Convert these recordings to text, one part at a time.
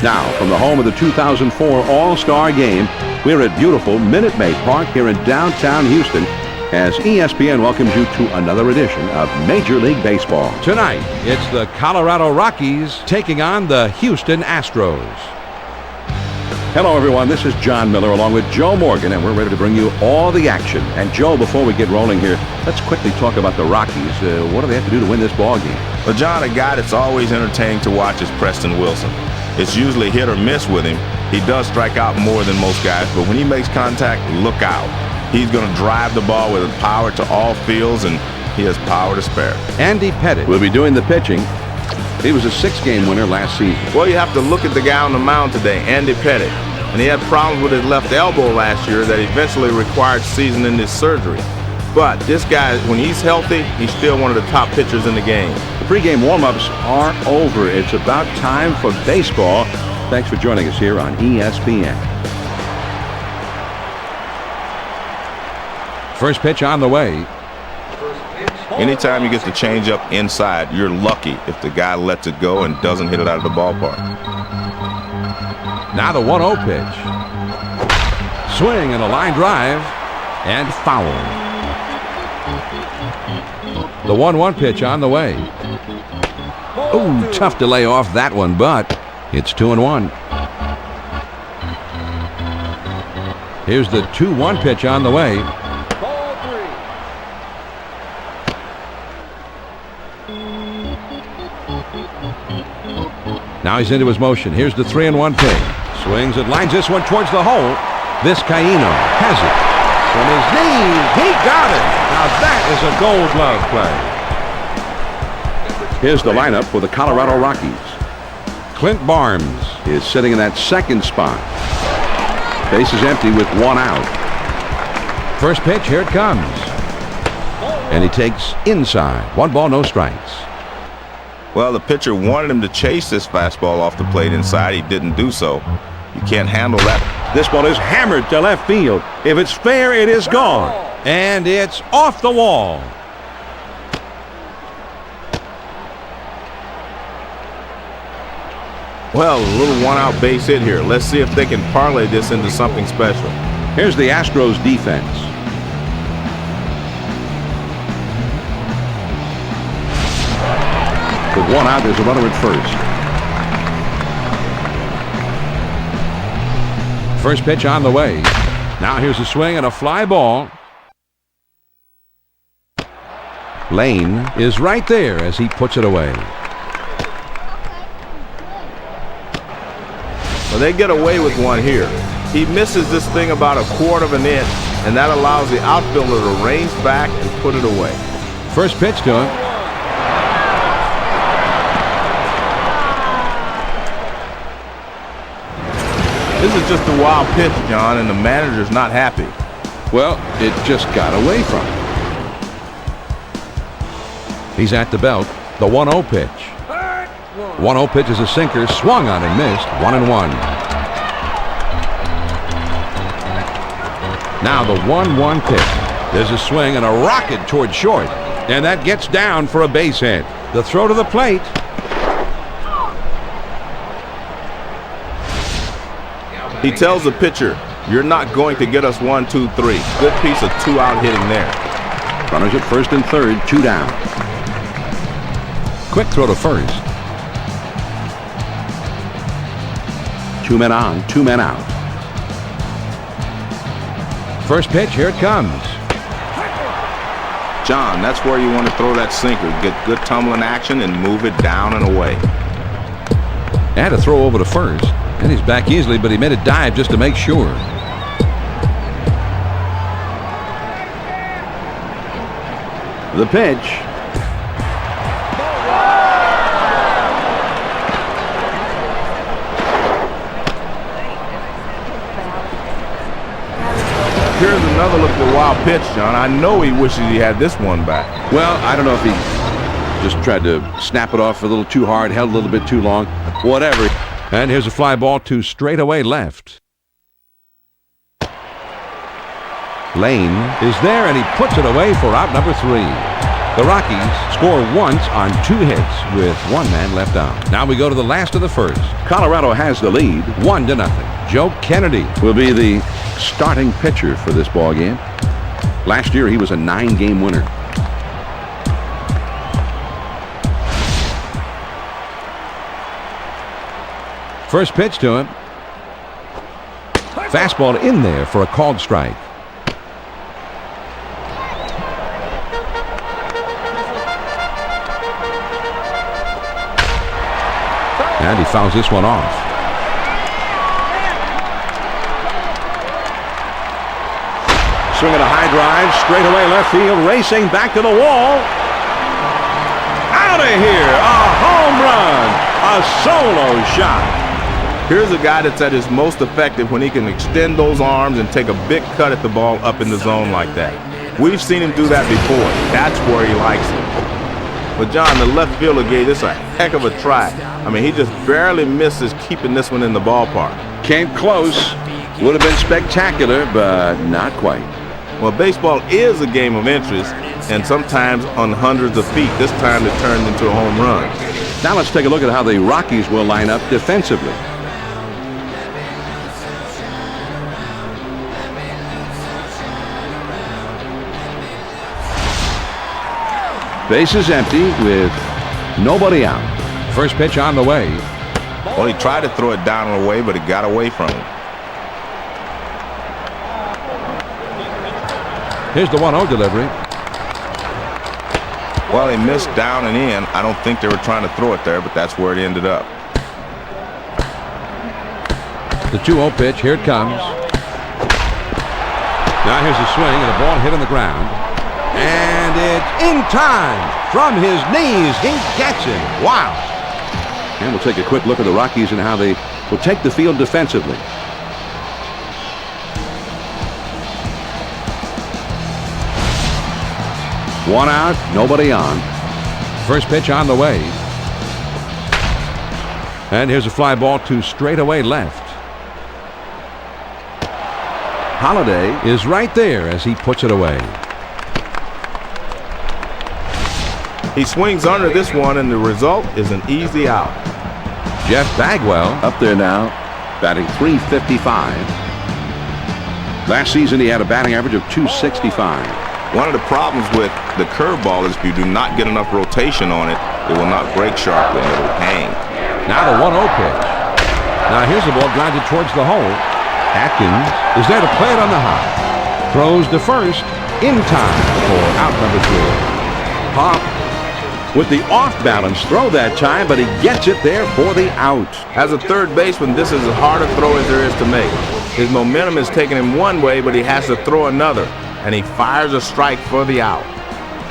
Now, from the home of the 2004 All-Star Game, we're at beautiful Minute Maid Park here in downtown Houston as ESPN welcomes you to another edition of Major League Baseball. Tonight, it's the Colorado Rockies taking on the Houston Astros. Hello, everyone. This is John Miller along with Joe Morgan, and we're ready to bring you all the action. And, Joe, before we get rolling here, let's quickly talk about the Rockies. What do they have to do to win this ball game? Well, John, a guy that's always entertaining to watch is Preston Wilson. It's usually hit or miss with him. He does strike out more than most guys, but when he makes contact, look out. He's going to drive the ball with power to all fields, and he has power to spare. Andy Pettitte will be doing the pitching. He was a 6-game winner last season. Well, you have to look at the guy on the mound today, Andy Pettitte. And he had problems with his left elbow last year that eventually required season-ending surgery. But this guy, when he's healthy, he's still one of the top pitchers in the game. The pregame warm-ups are over. It's about time for baseball. Thanks for joining us here on ESPN. First pitch on the way. Anytime you get the changeup inside, you're lucky if the guy lets it go and doesn't hit it out of the ballpark. Now the 1-0 pitch. Swing and a line drive and foul. The 1-1 pitch on the way. Ooh, tough to lay off that one, but it's 2-1. Here's the 2-1 pitch on the way. Now he's into his motion. Here's the 3-1 pitch. Swings and lines this one towards the hole. Vizcaíno has it. From his knees, he got it. Now that is a Gold Glove play. Here's the lineup for the Colorado Rockies. Clint Barnes is sitting in that second spot. Base is empty with 1 out. First pitch, here it comes. And he takes inside. 1 ball, no strikes. Well, the pitcher wanted him to chase this fastball off the plate inside. He didn't do so. You can't handle that. This ball is hammered to left field. If it's fair, it is gone. And it's off the wall. Well, a little 1-out base hit here. Let's see if they can parlay this into something special. Here's the Astros defense. With 1 out, there's a runner at first. First pitch on the way. Now here's a swing and a fly ball. Lane is right there as he puts it away. Well, they get away with one here. He misses this thing about 1/4 of an inch, and that allows the outfielder to range back and put it away. First pitch to him. This is just a wild pitch, John, and the manager's not happy. Well, it just got away from him. He's at the belt. The 1-0 pitch. 1-0 pitch is a sinker. Swung on and missed. 1-1. Now the 1-1 pitch. There's a swing and a rocket toward short. And that gets down for a base hit. The throw to the plate. He tells the pitcher, you're not going to get us 1, 2, 3. Good piece of 2-out hitting there. Runners at first and third, 2 down. Quick throw to first. 2 men on, 2 men out. First pitch, here it comes. John, that's where you want to throw that sinker. Get good tumbling action and move it down and away. Had to throw over to first. And he's back easily, but he made a dive just to make sure. The pitch. Here's another look at the wild pitch, John. I know he wishes he had this one back. Well, I don't know if he just tried to snap it off a little too hard, held a little bit too long, whatever. And here's a fly ball to straightaway left. Lane is there, and he puts it away for out number 3. The Rockies score once on 2 hits with 1 man left on. Now we go to the last of the first. Colorado has the lead. 1-0. Joe Kennedy Will be the starting pitcher for this ball game. Last year he was a 9-game winner. First pitch to him. Fastball in there for a called strike. And he fouls this one off. Swinging a high drive, straight away left field, racing back to the wall. Out of here, a home run, a solo shot. Here's a guy that's at his most effective when he can extend those arms and take a big cut at the ball up in the zone like that. We've seen him do that before. That's where he likes it. But John, the left fielder gave this a heck of a try. I mean, he just barely misses keeping this one in the ballpark. Came close, would have been spectacular, but not quite. Well, baseball is a game of interest, and sometimes on hundreds of feet. This time it turned into a home run. Now let's take a look at how the Rockies will line up defensively. Base is empty with nobody out. First pitch on the way. Well, he tried to throw it down and away, but it got away from him. Here's the 1-0 delivery. Well, he missed down and in. I don't think they were trying to throw it there, but that's where it ended up. The 2-0 pitch. Here it comes. Now here's a swing and a ball hit on the ground. And it's in time. From his knees, he gets it. Wow. And we'll take a quick look at the Rockies and how they will take the field defensively. One out, nobody on. First pitch on the way. And here's a fly ball to straightaway left. Holiday Is right there as he puts it away. He swings under this one, and the result is an easy out. Jeff Bagwell up there now, batting .355. Last season he had a batting average of .265. One of the problems with the curveball is if you do not get enough rotation on it, it will not break sharply and it'll hang. Now the 1-0 pitch. Now here's the ball grounded towards the hole. Atkins is there to play it on the high. Throws to first in time for out number 3. Pop with the off-balance throw that time, but he gets it there for the out. As a third baseman, this is as hard a throw as there is to make. His momentum is taking him one way, but he has to throw another, and he fires a strike for the out.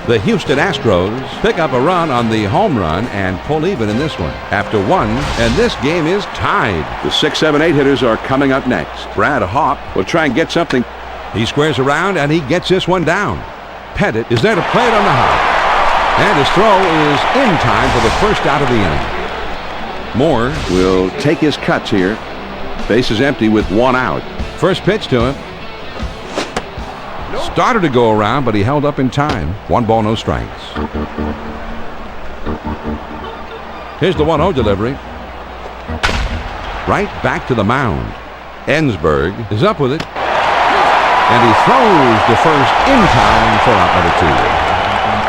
The Houston Astros pick up a run on the home run and pull even in this one after 1, and this game is tied. The 6, 7, 8 hitters are coming up next. Brad Hawk will try and get something. He squares around and he gets this one down. Pettit is there to play it on the high. And his throw is in time for the first out of the inning. Moore Will take his cuts here. Base is empty with 1 out. first pitch to him. Started to go around, but he held up in time. 1 ball, no strikes. Here's the 1-0 delivery. Right back to the mound. Ensberg is up with it. And he throws to first in time for out number 2.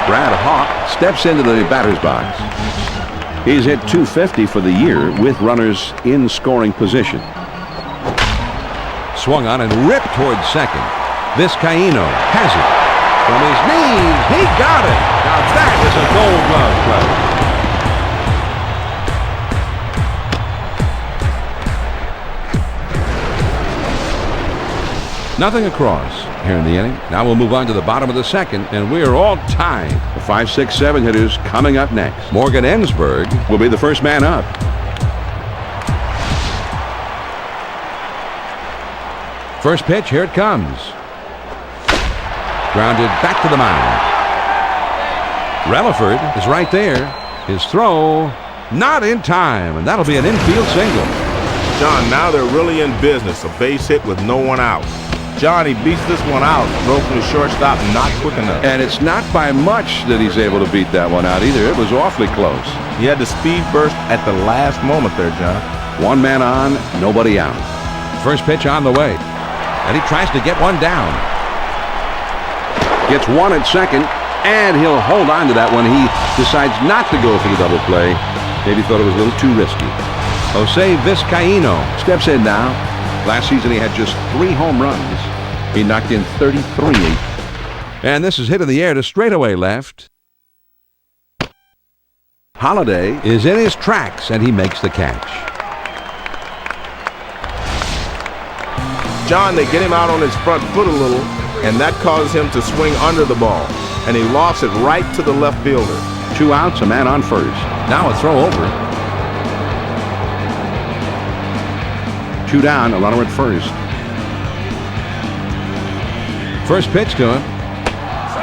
Brad Hawk steps into the batter's box. He's hit .250 for the year with runners in scoring position. Swung on and ripped towards second. Vizcaíno has it. From his knees, he got it. Now that is a Gold Glove play. Nothing across here in the inning. Now we'll move on to the bottom of the second, and we're all tied. The 5, 6, 7 hitters coming up next. Morgan Ensberg Will be the first man up. first pitch, here it comes. Grounded back to the mound. Relaford is right there. His throw not in time, and that'll be an infield single. John, now they're really in business. A base hit with no one out. Johnny beats this one out. Throw from the shortstop, not quick enough. And it's not by much that he's able to beat that one out either. It was awfully close. He had the speed burst at the last moment there, John. One man on, nobody out. First pitch on the way. And he tries to get one down. Gets one at second, and he'll hold on to that when he decides not to go for the double play. Maybe thought it was a little too risky. Jose Vizcaíno Steps in now. Last season he had just 3 home runs. He knocked in 33. And this is hit in the air to straightaway left. Holiday Is in his tracks, and he makes the catch. John, they get him out on his front foot a little, and that causes him to swing under the ball. And he lofts it right to the left fielder. 2 outs, a man on first. Now a throw over. 2 down, a runner at first. First pitch to him.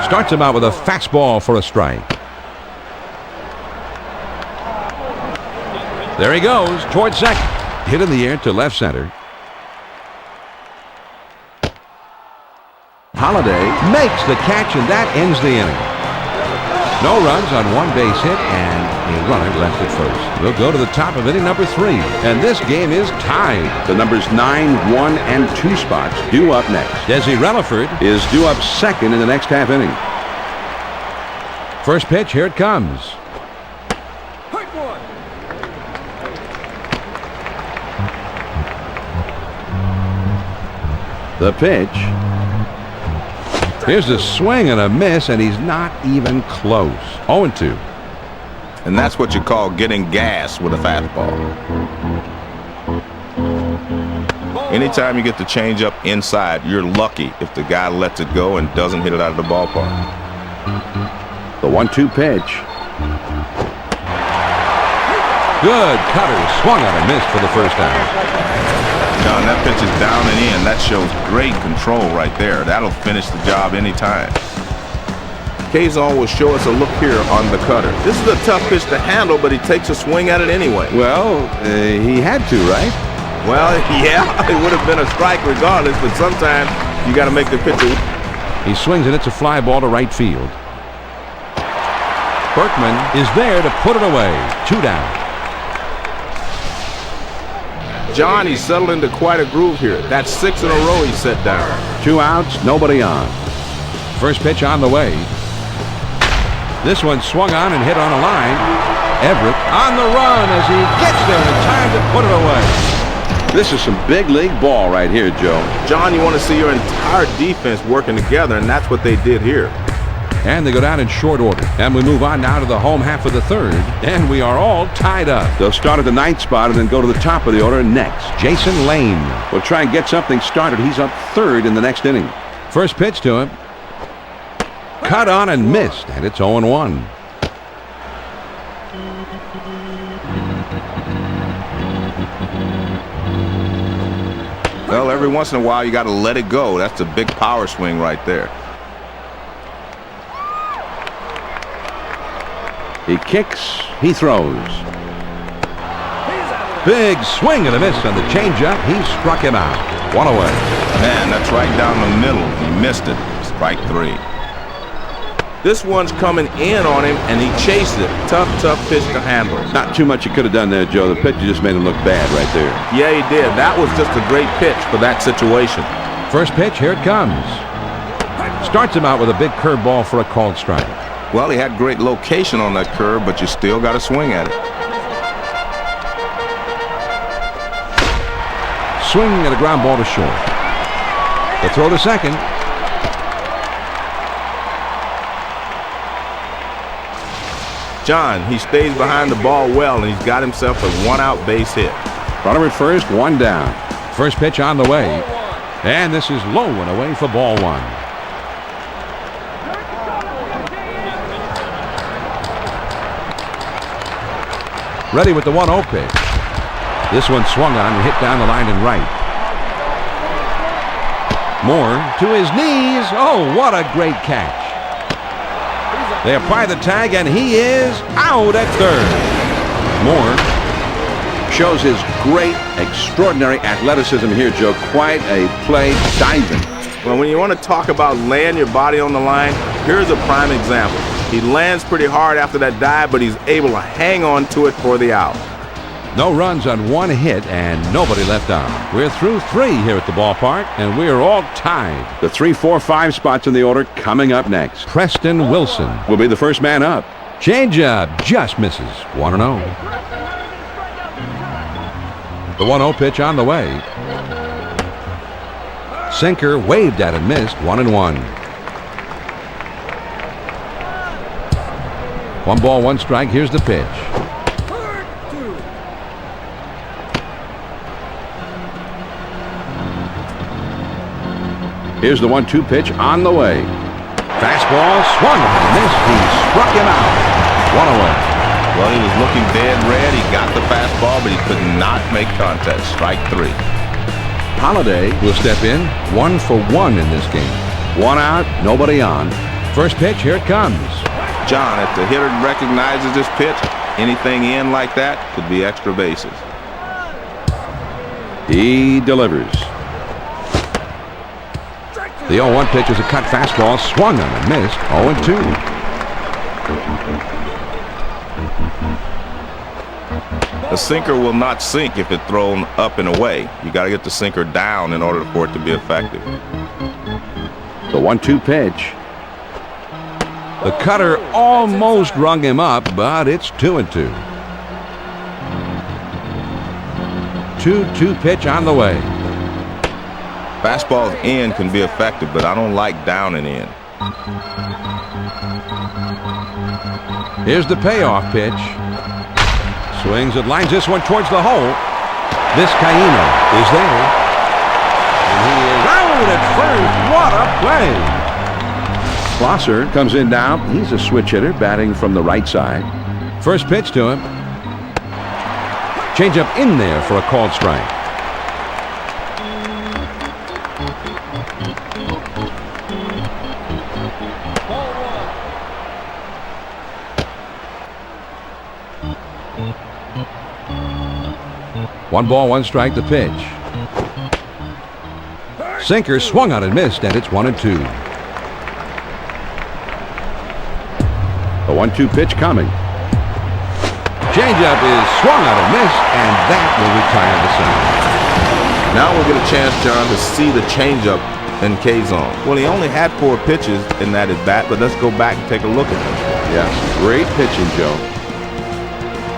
Starts him out with a fastball for a strike. There he goes towards second. Hit in the air to left center. Holiday Makes the catch, and that ends the inning. No runs on one base hit and a runner left at first. We'll go to the top of inning number 3. And this game is tied. The numbers 9, 1, and 2 spots due up next. Desi Relaford Is due up second in the next half inning. First pitch, here it comes. The pitch. Here's a swing and a miss, and he's not even close. 0-2. And that's what you call getting gas with a fastball. Anytime you get the changeup inside, you're lucky if the guy lets it go and doesn't hit it out of the ballpark. The 1-2 pitch. Good cutter, swung on and missed for the first out. John, that pitch is down and in. That shows great control right there. That'll finish the job anytime. Kazon will show us a look here on the cutter. This is a tough pitch to handle, but he takes a swing at it anyway. Well, he had to, right? Well, yeah, it would have been a strike regardless, but sometimes you got to make the pitcher. He swings and it's a fly ball to right field. Berkman is there to put it away. 2 down. John, he's settled into quite a groove here. That's 6 in a row he's set down. 2 outs, nobody on. First pitch on the way. This one swung on and hit on a line. Everett on the run as he gets there in time to put it away. This is some big league ball right here, Joe. John, you want to see your entire defense working together, and that's what they did here. And they go down in short order. And we move on now to the home half of the 3rd. And we are all tied up. They'll start at the 9th spot and then go to the top of the order next. Jason Lane. We'll try and get something started. He's up 3rd in the next inning. First pitch to him. Cut on and missed. And it's 0-1. Well, every once in a while, you got to let it go. That's a big power swing right there. He kicks, he throws. Big swing and a miss on the changeup. He struck him out. 1 away. Man, that's right down the middle. He missed it. Strike 3. This one's coming in on him, and he chased it. Tough pitch to handle. Not too much you could have done there, Joe. The pitch just made him look bad right there. Yeah, he did. That was just a great pitch for that situation. First pitch, here it comes. Starts him out with a big curveball for a called strike. Well, he had great location on that curve, but you still got to swing at it. Swing and a ground ball to short. The throw to second. John, he stays behind the ball well, and he's got himself a 1-out base hit. Runner at first, 1 down. First pitch on the way. And this is low and away for ball 1. Ready with the 1-0 pitch. This one swung on and hit down the line and right. Moore to his knees. Oh, what a great catch. They apply the tag, and he is out at 3rd. Moore Shows his great, extraordinary athleticism here, Joe. Quite a play, diving. Well, when you want to talk about laying your body on the line, here's a prime example. He lands pretty hard after that dive, but he's able to hang on to it for the out. No runs on one hit and nobody left on. We're through 3 here at the ballpark, and we're all tied. The 3, 4, 5 spots in the order coming up next. Preston Wilson Will be the first man up. changeup just misses. 1-0. The 1-0 pitch on the way. Sinker waved at and missed. 1-1. 1 ball, 1 strike. Here's the pitch. Here's the 1-2 pitch on the way. Fastball swung and missed. He struck him out. 1 away. Well, he was looking dead red. He got the fastball, but he could not make contact. Strike 3. Holiday Will step in. 1 for 1 in this game. 1 out, nobody on. First pitch, here it comes. John, if the hitter recognizes this pitch, anything in like that could be extra bases. He delivers. The 0-1 pitch is a cut fastball, swung on and missed. 0-2. A sinker will not sink if it's thrown up and away. You got to get the sinker down in order for it to be effective. The 1-2 pitch. The cutter almost rung him up, but it's 2-2. 2-2 pitch on the way. Fastballs in can be effective, but I don't like down and in. Here's the payoff pitch. Swings and lines this one towards the hole. Vizcaíno is there. And he is out at first. What a play. Schlosser comes in now. He's a switch hitter batting from the right side. First pitch to him. Changeup in there for a called strike. One ball, 1 strike, the pitch. Sinker swung on and missed, and it's 1-2. The 1-2 pitch coming. Changeup is swung on and missed, and that will retire the side. Now we'll get a chance, John, to see the changeup in K-zone. Well, he only had 4 pitches in that at bat, but let's go back and take a look at them. Yes, great pitching, Joe.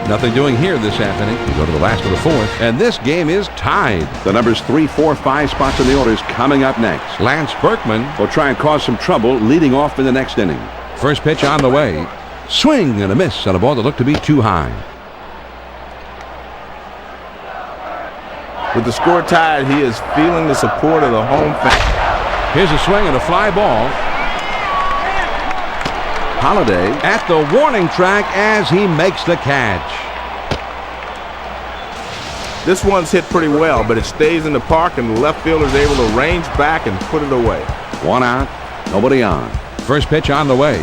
Nothing doing here this afternoon. We go to the last of the 4th, and this game is tied. The numbers 3, 4, 5 spots in the order is coming up next. Lance Berkman Will try and cause some trouble leading off in the next inning. first pitch on the way. Swing and a miss on a ball that looked to be too high. With the score tied, he is feeling the support of the home fans. Here's a swing and a fly ball. Holiday At the warning track as he makes the catch. This one's hit pretty well, but it stays in the park, and the left fielder is able to range back and put it away. 1 out, nobody on. First pitch on the way.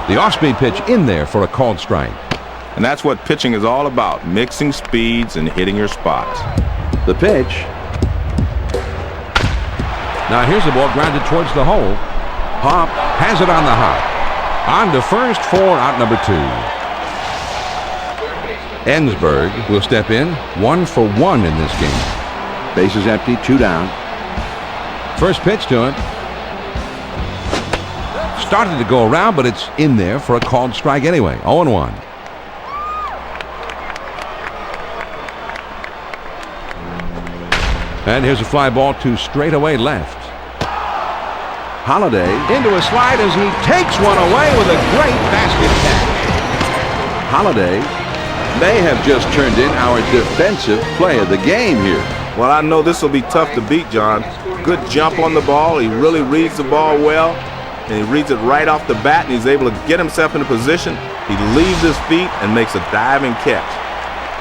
The off-speed pitch in there for a called strike. And that's what pitching is all about, mixing speeds and hitting your spots. The pitch. Now here's the ball grounded towards the hole. Hop has it on the hop. On to first for out number 2. Ensberg will step in. 1 for 1 in this game. Bases empty, 2 down. First pitch to him. Started to go around, but it's in there for a called strike anyway. 0-1. And here's a fly ball to straightaway left. Holiday Into a slide as he takes one away with a great basket catch. Holiday may have just turned in our defensive play of the game here. Well, I know this will be tough to beat, John. Good jump on the ball. He really reads the ball well, and he reads it right off the bat, and he's able to get himself in a position. He leaves his feet and makes a diving catch.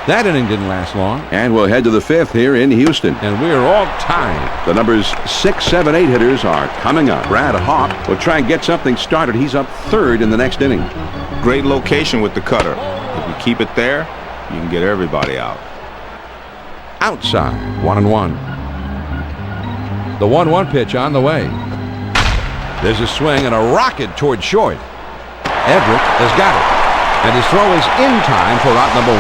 That inning didn't last long, And we'll head to the 5th here in Houston. and we're all tied. The numbers 6, 7, 8 hitters are coming up. Brad Hawk will try and get something started. He's up 3rd in the next inning. Great location with the cutter. If you keep it there, you can get everybody out. Outside, 1-1. The 1-1 pitch on the way. There's a swing and a rocket toward short. Everett has got it. And his throw is in time for out number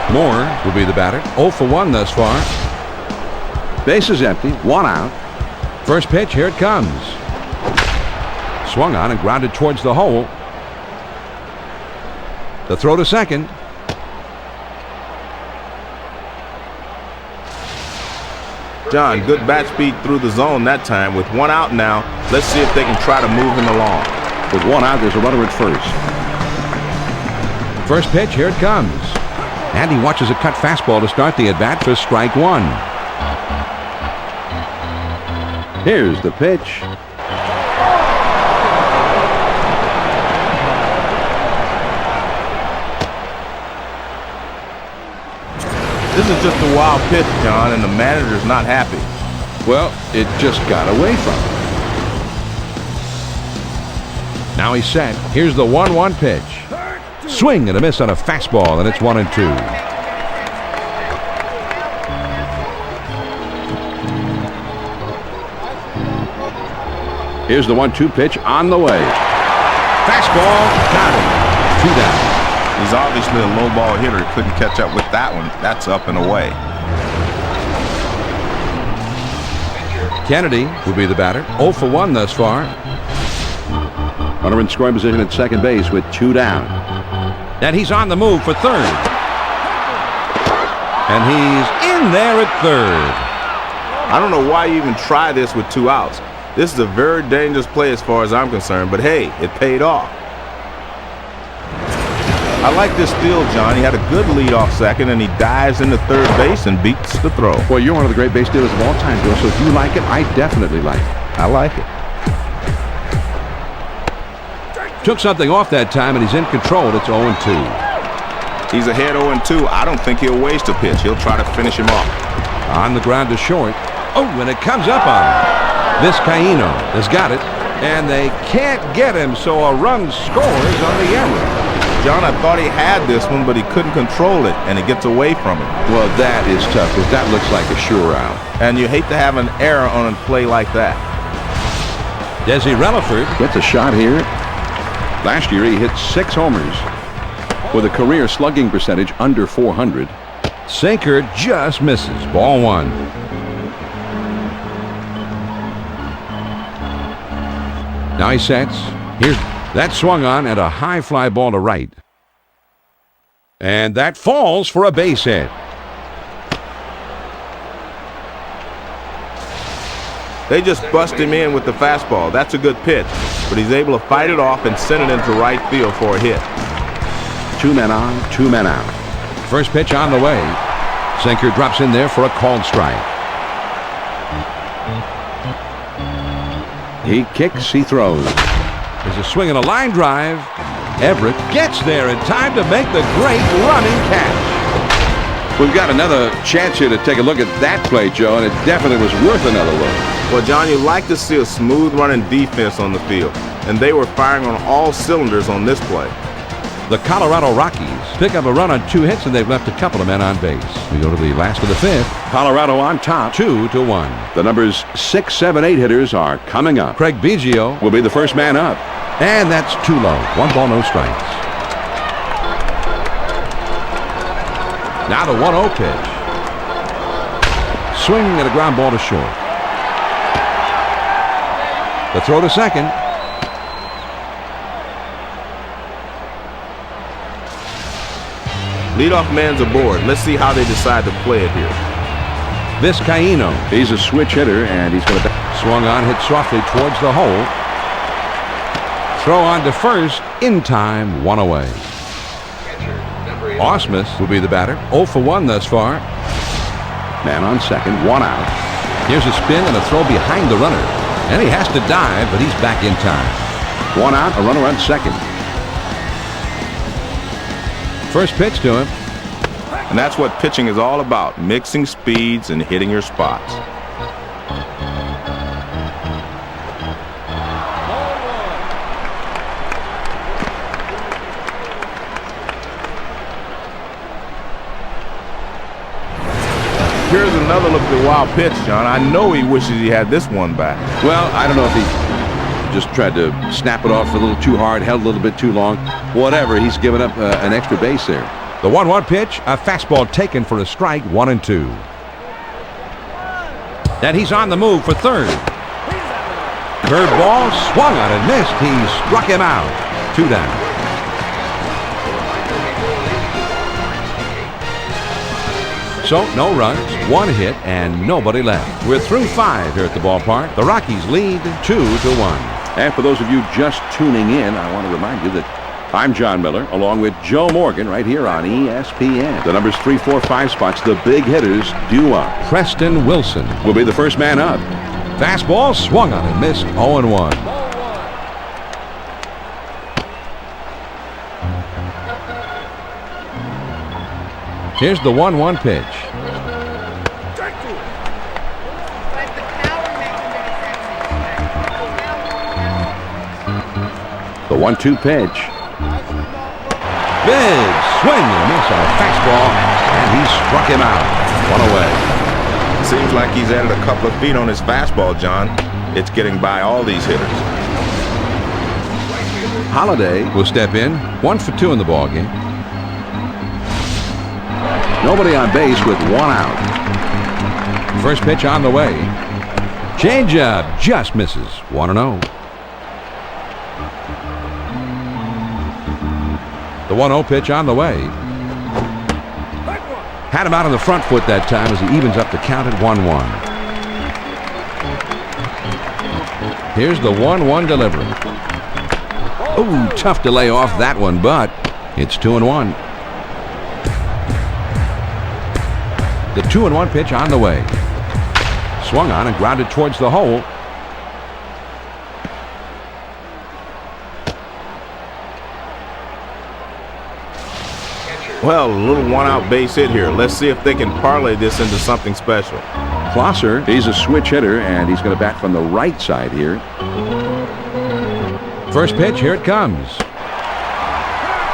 1. Moore will be the batter. 0 for 1 thus far. Base is empty. 1 out. First pitch, here it comes. Swung on and grounded towards the hole. The throw to second. John, good bat speed through the zone that time. With 1 out now, let's see if they can try to move him along. With 1 out, there's a runner at first. First pitch, here it comes. And he watches a cut fastball to start the at-bat for strike 1. Here's the pitch. This is just a wild pitch, John, and the manager's not happy. Well, it just got away from him. Now he's set. Here's the 1-1 pitch. Swing and a miss on a fastball, and it's 1-2. Here's the 1-2 pitch on the way. Fastball, got him. 2 down. He's obviously a low ball hitter. Couldn't catch up with that one. That's up and away. Kennedy will be the batter. 0 for 1 thus far. Runner in scoring position at second base with 2 down. And he's on the move for third. And he's in there at third. I don't know why you even try this with 2 outs. This is a very dangerous play as far as I'm concerned, but hey, it paid off. I like this steal, John. He had a good leadoff second, and he dives into third base and beats the throw. Well, you're one of the great base stealers of all time, Joe, so if you like it, I definitely like it. I like it. Took something off that time, and he's in control. It's 0-2. He's ahead 0-2. I don't think he'll waste a pitch. He'll try to finish him off. On the ground to short. Oh, and it comes up on him. Vizcaíno has got it, and they can't get him, so a run scores on the error. John, I thought he had this one, but he couldn't control it, and it gets away from him. Well, that is tough, because that looks like a sure out. And you hate to have an error on a play like that. Desi Relaford Gets a shot here. Last year, he hit 6 homers with a career slugging percentage under .400. Sinker just misses. Ball 1. Now he sets. Here's that swung on and a high fly ball to right. And that falls for a base hit. They just bust him in with the fastball. That's a good pitch, but he's able to fight it off and send it into right field for a hit. 2 men on, 2 men out. First pitch on the way. Sinker drops in there for a called strike. He kicks, he throws. There's a swing and a line drive. Everett gets there in time to make the great running catch. We've got another chance here to take a look at that play, Joe, and it definitely was worth another look. Well, John, you like to see a smooth running defense on the field, and they were firing on all cylinders on this play. The Colorado Rockies pick up a run on 2 hits, and they've left a couple of men on base. We go to the last of the 5th. Colorado on top. 2-1. The numbers 6, 7, 8 hitters are coming up. Craig Biggio Will be the first man up. and that's too low. 1 ball, no strikes. Now the 1-0 pitch. Swing and a ground ball to short. The throw to second. Leadoff man's aboard. Let's see how they decide to play it here. Vizcaíno He's a switch hitter, and he's going to... swung on, hit softly towards the hole. Throw on to first, in time, 1 away. Ausmus will be the batter. 0 for 1 thus far. Man on second, 1 out. Here's a spin and a throw behind the runner. And he has to dive, but he's back in time. 1 out, a runner on second. First pitch to him. And that's what pitching is all about, mixing speeds and hitting your spots. Here's another look at the wild pitch, John. I know he wishes he had this one back. Well, I don't know if he just tried to snap it off a little too hard, held a little bit too long. Whatever, he's given up an extra base there. The 1-1 pitch, a fastball taken for a strike, 1-2. And he's on the move for third. Curveball swung on and missed. He struck him out. 2 down. So no runs, 1 hit, and nobody left. We're through 5 here at the ballpark. The Rockies lead 2-1. And for those of you just tuning in, I want to remind you that I'm John Miller, along with Joe Morgan, right here on ESPN. The numbers 3, 4, 5 spots, the big hitters due up. Preston Wilson Will be the first man up. fastball swung on and missed. 0-1. Here's the 1-1 pitch. The 1-2 pitch. Big swing and a miss on a fastball, and he struck him out. 1 away. Seems like he's added a couple of feet on his fastball, John. It's getting by all these hitters. Holiday will step in. 1 for 2 in the ballgame. Nobody on base with 1 out. First pitch on the way. Changeup just misses. 1-0. The 1-0 pitch on the way. Had him out on the front foot that time as he evens up the count at 1-1. Here's the 1-1 delivery. Ooh, tough to lay off that one, but it's 2-1. The 2-1 pitch on the way. Swung on and grounded towards the hole. Well, a little 1-out base hit here. Let's see if they can parlay this into something special. Closser, he's a switch hitter, and he's going to bat from the right side here. First pitch, here it comes.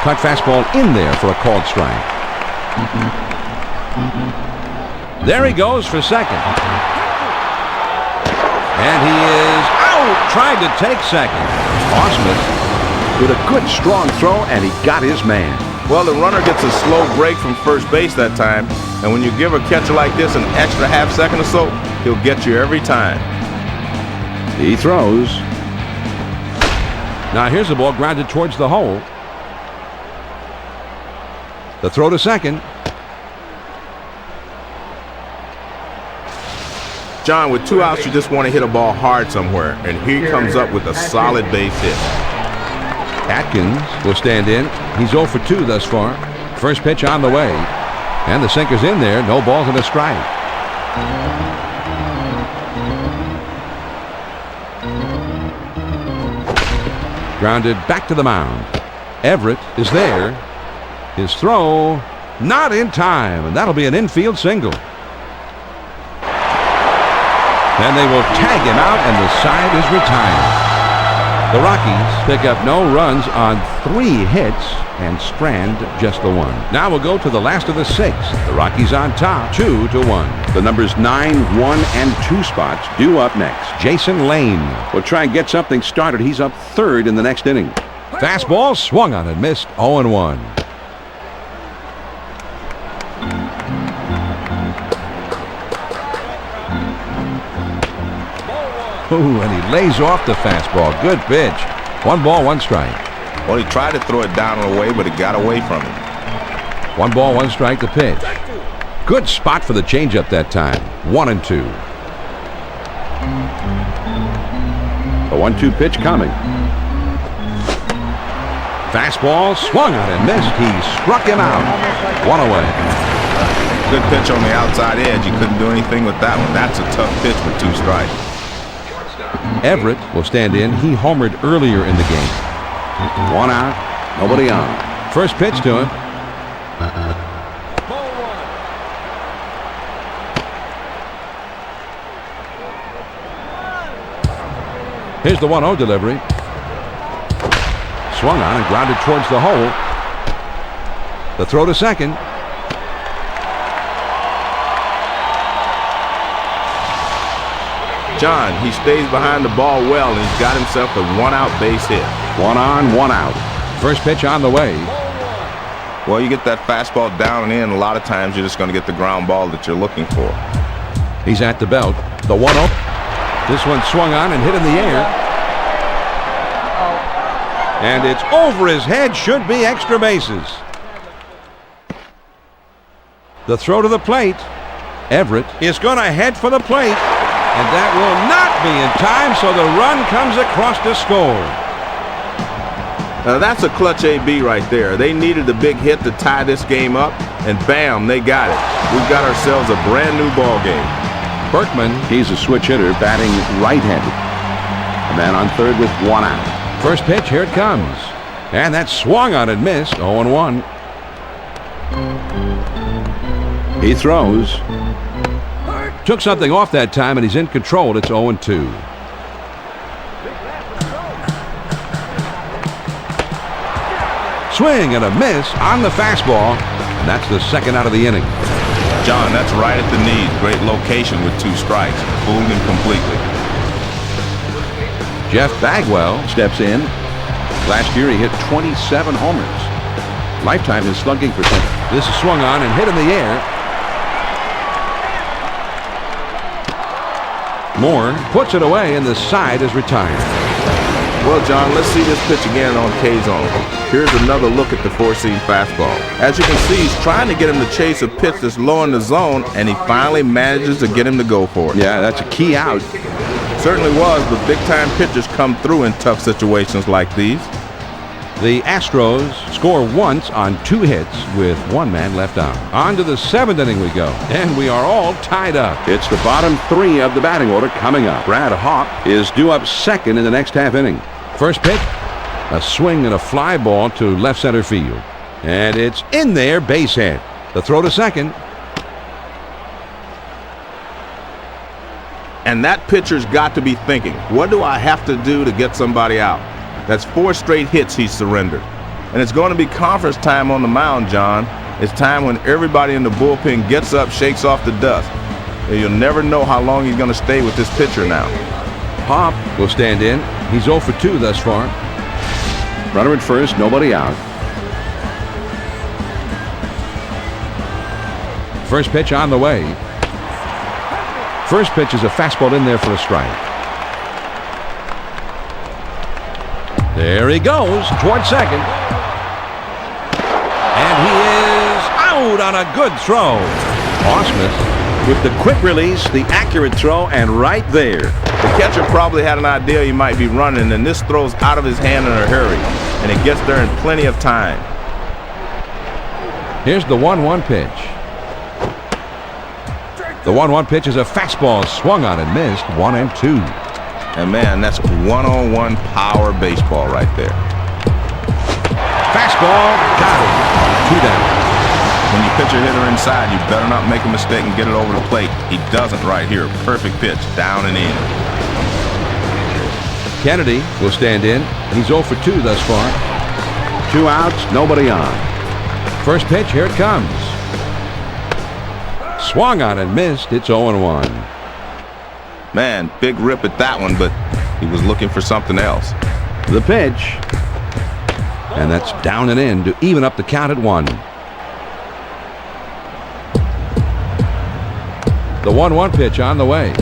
Cut fastball in there for a called strike. There he goes for second. And he is out, trying to take second. Osmond With a good, strong throw, and he got his man. Well, the runner gets a slow break from first base that time, and when you give a catcher like this an extra half second or so, he'll get you every time. He throws. Now here's the ball grounded towards the hole. The throw to second. John, with 2 outs, you just want to hit a ball hard somewhere, and here he comes up with a solid base hit. Atkins will stand in. He's 0 for 2 thus far. First pitch on the way. And the sinker's in there. No balls and a strike. Grounded back to the mound. Everett is there. His throw not in time, and that'll be an infield single. And they will tag him out, and the side is retired. The Rockies pick up no runs on 3 hits and strand just the 1. Now we'll go to the last of the 6. The Rockies on top, 2-1. The numbers 9, 1, and 2 spots due up next. Jason Lane We'll try and get something started. He's up 3rd in the next inning. fastball swung on and missed. 0-1. Ooh, and he lays off the fastball. Good pitch. 1 ball, 1 strike. Well, he tried to throw it down and away, but it got away from him. 1 ball, 1 strike, the pitch. Good spot for the changeup that time. 1-2. The 1-2 pitch coming. Fastball swung on and missed. He struck him out. 1 away. Good pitch on the outside edge. You couldn't do anything with that one. That's a tough pitch with 2 strikes. Everett will stand in. He homered earlier in the game. 1 out, nobody on. First pitch to him. Here's the 1-0 delivery. Swung on and grounded towards the hole. The throw to second. John, he stays behind the ball well, and he's got himself a one-out base hit. 1 on, 1 out. First pitch on the way. Well, you get that fastball down and in, a lot of times you're just going to get the ground ball that you're looking for. He's at the belt. The 1-0. This one swung on and hit in the air. And it's over his head. Should be extra bases. The throw to the plate. Everett is going to head for the plate. And that will not be in time, so the run comes across to score. Now that's a clutch AB right there. They needed a big hit to tie this game up, and bam, they got it. We've got ourselves a brand new ball game. Berkman. He's a switch hitter, batting right-handed. A man on third with 1 out. First pitch, here it comes. And that swung on and missed. 0-1. He throws. Took something off that time, and he's in control. It's 0-2. Swing and a miss on the fastball, and that's the second out of the inning. John, that's right at the knees. Great location with 2 strikes. Fooled him completely. Jeff Bagwell. Steps in. Last year he hit 27 homers. Lifetime his slugging percentage. This is swung on and hit in the air. Moore puts it away, and the side is retired. Well, John, let's see this pitch again on K-zone. Here's another look at the 4-seam fastball. As you can see, he's trying to get him to chase a pitch that's low in the zone, and he finally manages to get him to go for it. Yeah, that's a key out. Certainly was, but big-time pitchers come through in tough situations like these. The Astros score once on 2 hits with 1 man left on. On to the 7th inning we go, and we are all tied up. It's the bottom 3 of the batting order coming up. Brad Hawk is due up second in the next half inning. First pitch, a swing and a fly ball to left center field. And it's in there, base hit. The throw to second. And that pitcher's got to be thinking, what do I have to do to get somebody out? That's 4 straight hits he's surrendered. And it's going to be conference time on the mound, John. It's time when everybody in the bullpen gets up, shakes off the dust. And you'll never know how long he's going to stay with this pitcher now. Pop will stand in. He's 0 for 2 thus far. Runner at first, nobody out. First pitch on the way. First pitch is a fastball in there for a strike. There he goes toward second. And he is out on a good throw. Osmus With the quick release, the accurate throw, and right there. The catcher probably had an idea he might be running, and this throw's out of his hand in a hurry, and it gets there in plenty of time. Here's the 1-1 pitch. The 1-1 pitch is a fastball swung on and missed. 1-2. And man, that's one-on-one power baseball right there. Fastball, got it. 2 down. When you pitch a hitter inside, you better not make a mistake and get it over the plate. He doesn't right here. Perfect pitch, down and in. Kennedy will stand in. He's 0 for 2 thus far. 2 outs, nobody on. First pitch, here it comes. Swung on and missed. It's 0-1. Man, big rip at that one, but he was looking for something else. The pitch. And that's down and in to even up the count at 1. The 1-1 pitch on the way.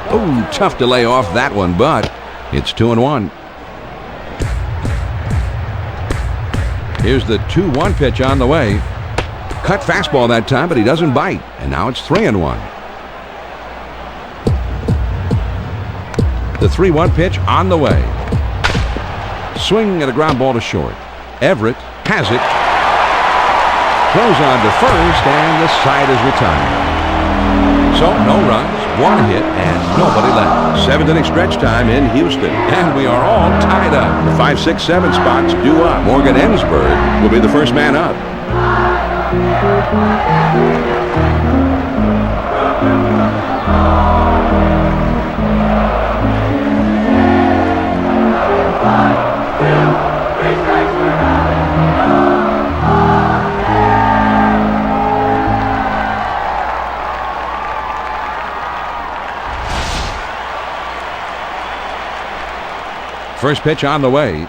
Oh, tough to lay off that one, but it's 2-1. Here's the 2-1 pitch on the way. Cut fastball that time, but he doesn't bite. And now it's 3-1. The 3-1 pitch on the way. Swing and a ground ball to short. Everett has it. Throws on to first, and the side is retired. So, no runs, 1 hit, and nobody left. 7th inning stretch time in Houston. And we are all tied up. The 5, 6, 7 spots due up. Morgan Ensberg will be the first man up. First pitch on the way.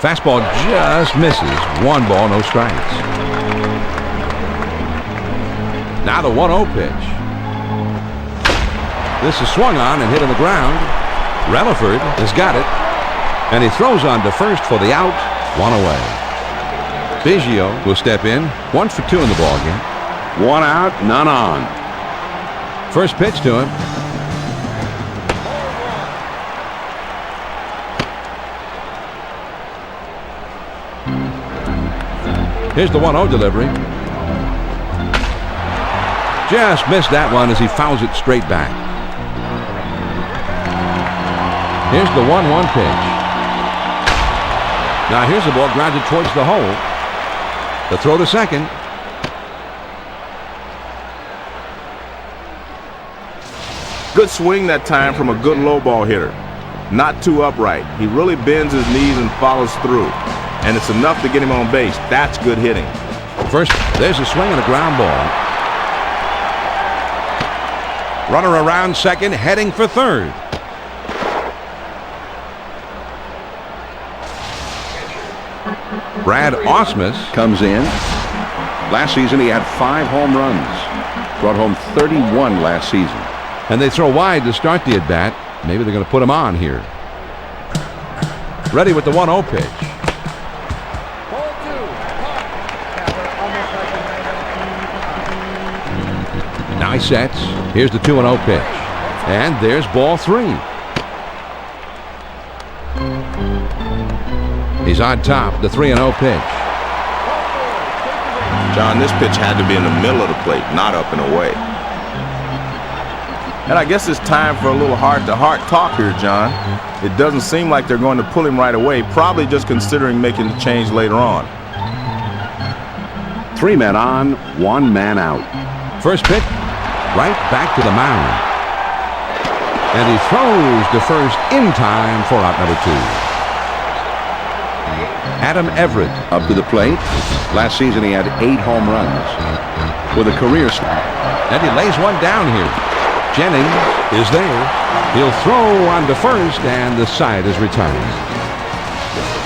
Fastball just misses. 1 ball, no strikes. Now the 1-0 pitch. This is swung on and hit on the ground. Relaford has got it. And he throws on to first for the out. 1 away. Biggio will step in. 1 for 2 in the ball game. 1 out, none on. First pitch to him. Here's the 1-0 delivery. Just missed that one as he fouls it straight back. Here's the 1-1 pitch. Now here's the ball grounded towards the hole. The throw to second. Good swing that time from a good low ball hitter. Not too upright. He really bends his knees and follows through. And it's enough to get him on base. That's good hitting. First, there's a swing and a ground ball. Runner around second, heading for third. Brad Ausmus Comes in. Last season he had 5 home runs. Brought home 31 last season. and they throw wide to start the at-bat. Maybe they're going to put him on here. Ready with the 1-0 pitch. Now he sets. Here's the 2-0 pitch. And there's ball 3. He's on top, the 3-0 pitch. John, this pitch had to be in the middle of the plate, not up and away. And I guess it's time for a little heart-to-heart talk here, John. It doesn't seem like they're going to pull him right away, probably just considering making the change later on. 3 men on, 1 man out. First pitch, right back to the mound. And he throws to first in time for out number 2. Adam Everett Up to the plate. Last season he had 8 home runs with a career. and he lays one down here. Jennings is there. He'll throw on to first, and the side is retired.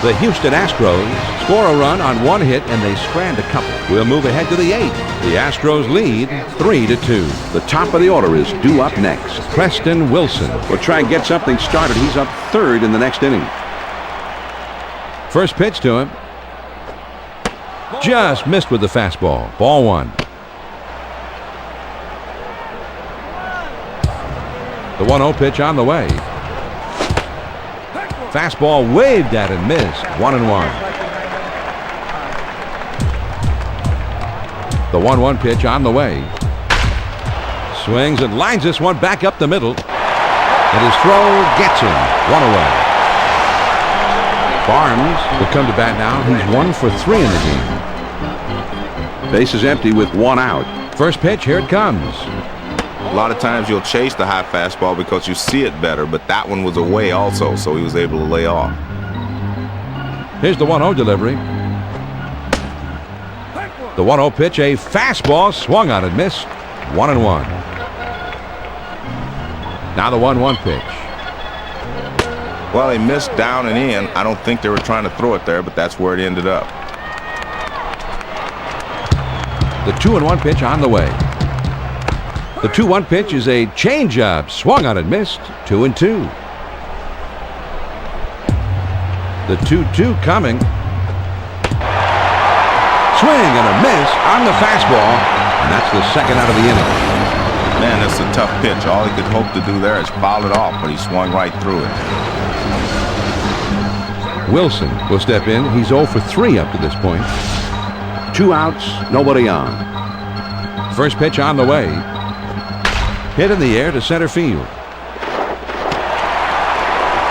The Houston Astros score a run on 1 hit, and they strand a couple. We'll move ahead to the 8th. The Astros lead 3-2. The top of the order is due up next. Preston Wilson. We'll try and get something started. He's up 3rd in the next inning. First pitch to him. Just missed with the fastball. Ball 1. The 1-0 pitch on the way. Fastball waved at and missed. 1-1. The 1-1 pitch on the way. Swings and lines this one back up the middle. And his throw gets him. 1 away. Barnes will come to bat now. He's 1 for 3 in the game. Base is empty with 1 out. First pitch, here it comes. A lot of times you'll chase the high fastball because you see it better, but that one was away also, so he was able to lay off. Here's the 1-0 delivery. The 1-0 pitch, a fastball swung on and missed. 1-1. Now the 1-1 pitch. Well, he missed down and in. I don't think they were trying to throw it there, but that's where it ended up. The 2-1 pitch on the way. The 2-1 pitch is a changeup. Swung on and missed. 2-2. The 2-2 coming. Swing and a miss on the fastball. And that's the second out of the inning. Man, that's a tough pitch. All he could hope to do there is foul it off, but he swung right through it. Wilson will step in. He's 0 for 3 up to this point. 2 outs, nobody on. First pitch on the way. Hit in the air to center field.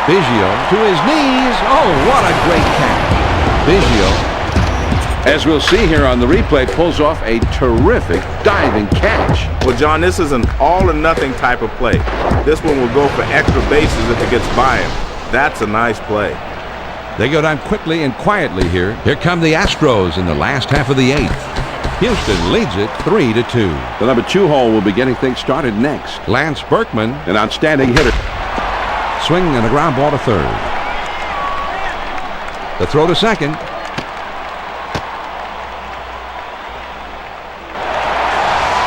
Biggio to his knees. Oh, what a great catch. Biggio, As we'll see here on the replay, pulls off a terrific diving catch. Well, John, this is an all-or-nothing type of play. This one will go for extra bases if it gets by him. That's a nice play. they go down quickly and quietly here. Here come the Astros in the last half of the 8th. Houston leads it 3-2. The number 2 hole will be getting things started next. Lance Berkman An outstanding hitter. Swing and a ground ball to third. The throw to second.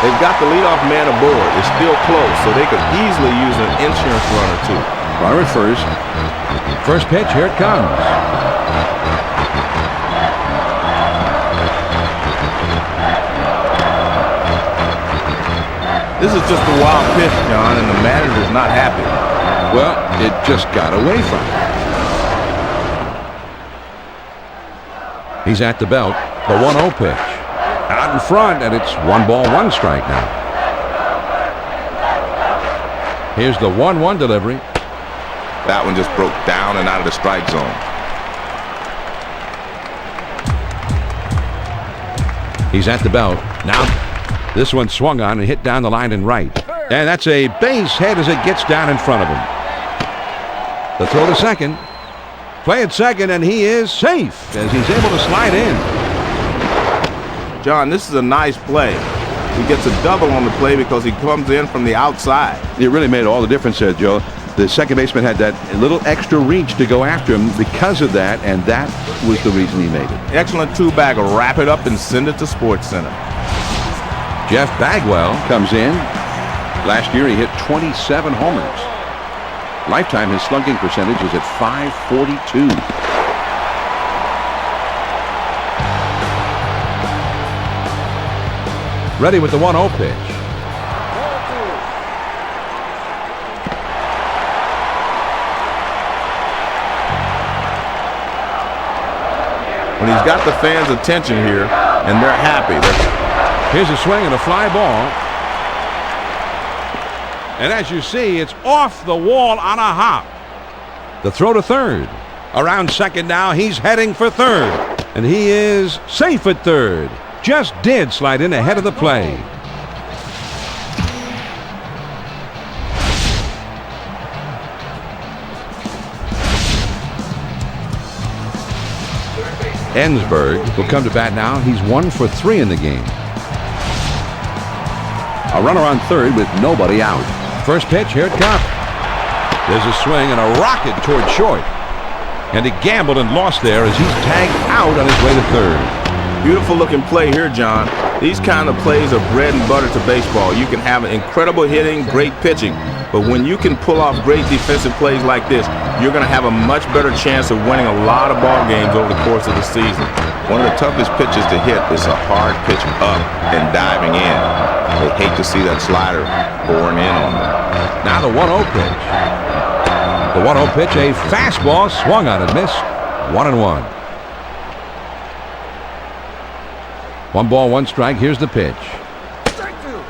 They've got the leadoff man aboard. It's still close, so they could easily use an insurance run or two. Runner at first. First pitch, here it comes. This is just a wild pitch, John, and the manager's not happy. Well, it just got away from him. He's at the belt. The 1-0 pitch. Out in front, and it's 1 ball, 1 strike now. Here's the 1-1 delivery. That one just broke down and out of the strike zone. He's at the belt. Now, this one swung on and hit down the line and right. And that's a base hit as it gets down in front of him. The throw to second. Play at second, and he is safe as he's able to slide in. John, this is a nice play. He gets a double on the play because he comes in from the outside. It really made all the difference there, Joe. The second baseman had that little extra reach to go after him because of that, and that was the reason he made it. Excellent two-bagger. Wrap it up and send it to Sports Center. Jeff Bagwell Comes in. Last year he hit 27 homers. Lifetime his slugging percentage is at .542. ready with the 1-0 pitch. When he's got the fans' attention here, and they're happy. Here's a swing and a fly ball. And as you see, it's off the wall on a hop. The throw to third. Around second now, he's heading for third. And he is safe at third. Just did slide in ahead of the play. Ensberg will come to bat now. He's 1 for 3 in the game. A runner on third with nobody out. First pitch, here it comes. There's a swing and a rocket toward short. And he gambled and lost there as he's tagged out on his way to third. Beautiful looking play here, John. These kind of plays are bread and butter to baseball. You can have incredible hitting, great pitching, but when you can pull off great defensive plays like this, you're going to have a much better chance of winning a lot of ball games over the course of the season. One of the toughest pitches to hit is a hard pitch up and diving in. They hate to see that slider boring in on them. Now the 1-0 pitch. The 1-0 pitch, a fastball, swung on and missed. 1-1. 1 ball, 1 strike. Here's the pitch. Strike 2.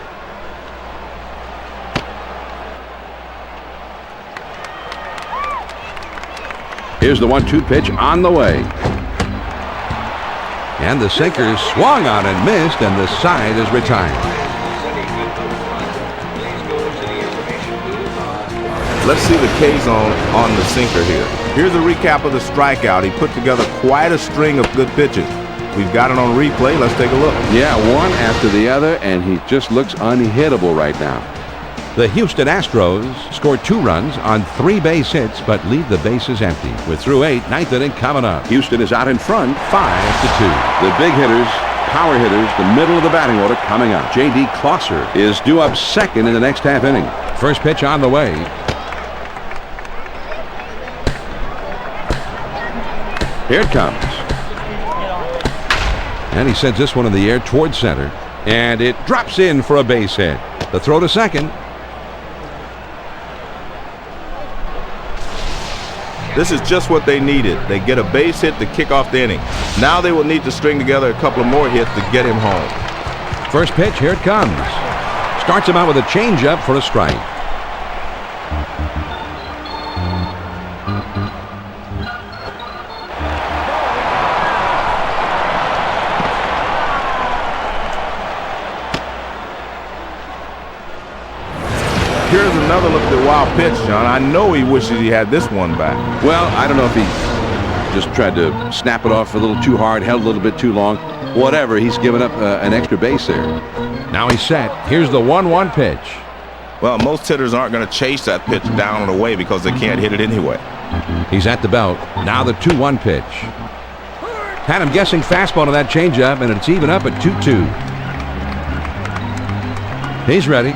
Here's the 1-2 pitch on the way. And the sinker swung on and missed, and the side is retired. Let's see the K-zone on the sinker here. Here's a recap of the strikeout. He put together quite a string of good pitches. We've got it on replay. Let's take a look. Yeah, one after the other, and he just looks unhittable right now. The Houston Astros scored 2 runs on 3 base hits, but leave the bases empty. We're through 8, 9th inning coming up. Houston is out in front, 5-2. The big hitters, power hitters, the middle of the batting order coming up. J.D. Closser is due up second in the next half inning. First pitch on the way. Here it comes. And he sends this one in the air towards center. And it drops in for a base hit. The throw to second. This is just what they needed. They get a base hit to kick off the inning. Now they will need to string together a couple of more hits to get him home. First pitch, here it comes. Starts him out with a changeup for a strike. Here's another look at the wild pitch, John. I know he wishes he had this one back. Well, I don't know if he just tried to snap it off a little too hard, held a little bit too long. Whatever, he's given up an extra base there. Now he's set. Here's the 1-1 pitch. Well, most hitters aren't going to chase that pitch down and away because they can't hit it anyway. He's at the belt. Now the 2-1 pitch. Had him guessing fastball to that changeup, and it's even up at 2-2. He's ready.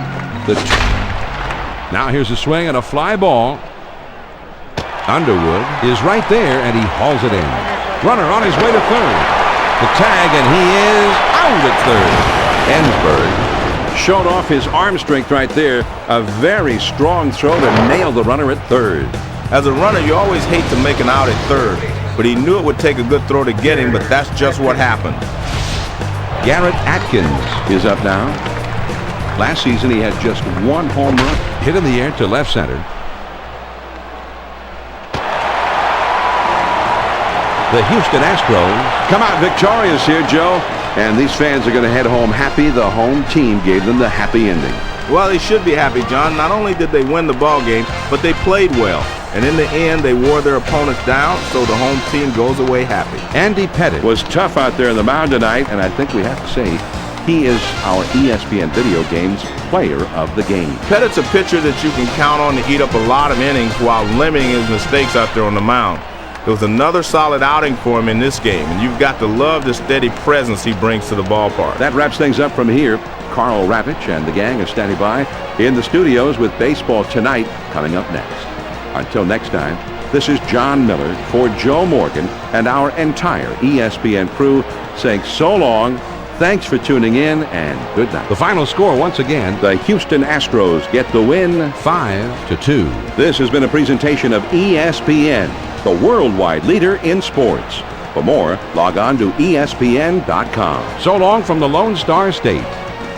Now here's a swing and a fly ball. Underwood is right there, and he hauls it in. Runner on his way to third. The tag, and he is out at third. Ensberg showed off his arm strength right there. A very strong throw to nail the runner at third. As a runner, you always hate to make an out at third, but he knew it would take a good throw to get him, but that's just what happened. Garrett Atkins Is up now. Last season he had just 1 home run. hit in the air to left center. The Houston Astros Come out victorious here, Joe. And these fans are going to head home happy. The home team gave them the happy ending. Well, they should be happy, John. Not only did they win the ball game, but they played well. And in the end, they wore their opponents down, so the home team goes away happy. Andy Pettitte Was tough out there in the mound tonight, and I think we have to say he is our ESPN Video Games Player of the Game. Pettitte's a pitcher that you can count on to eat up a lot of innings while limiting his mistakes out there on the mound. It was another solid outing for him in this game, and you've got to love the steady presence he brings to the ballpark. That wraps things up from here. Carl Ravitch and the gang are standing by in the studios with Baseball Tonight coming up next. Until next time, this is John Miller for Joe Morgan and our entire ESPN crew saying so long, thanks for tuning in, and good night. The final score once again, The Houston Astros get the win 5-2. This has been a presentation of ESPN, the worldwide leader in sports. For more, log on to ESPN.com. So long from the Lone Star State.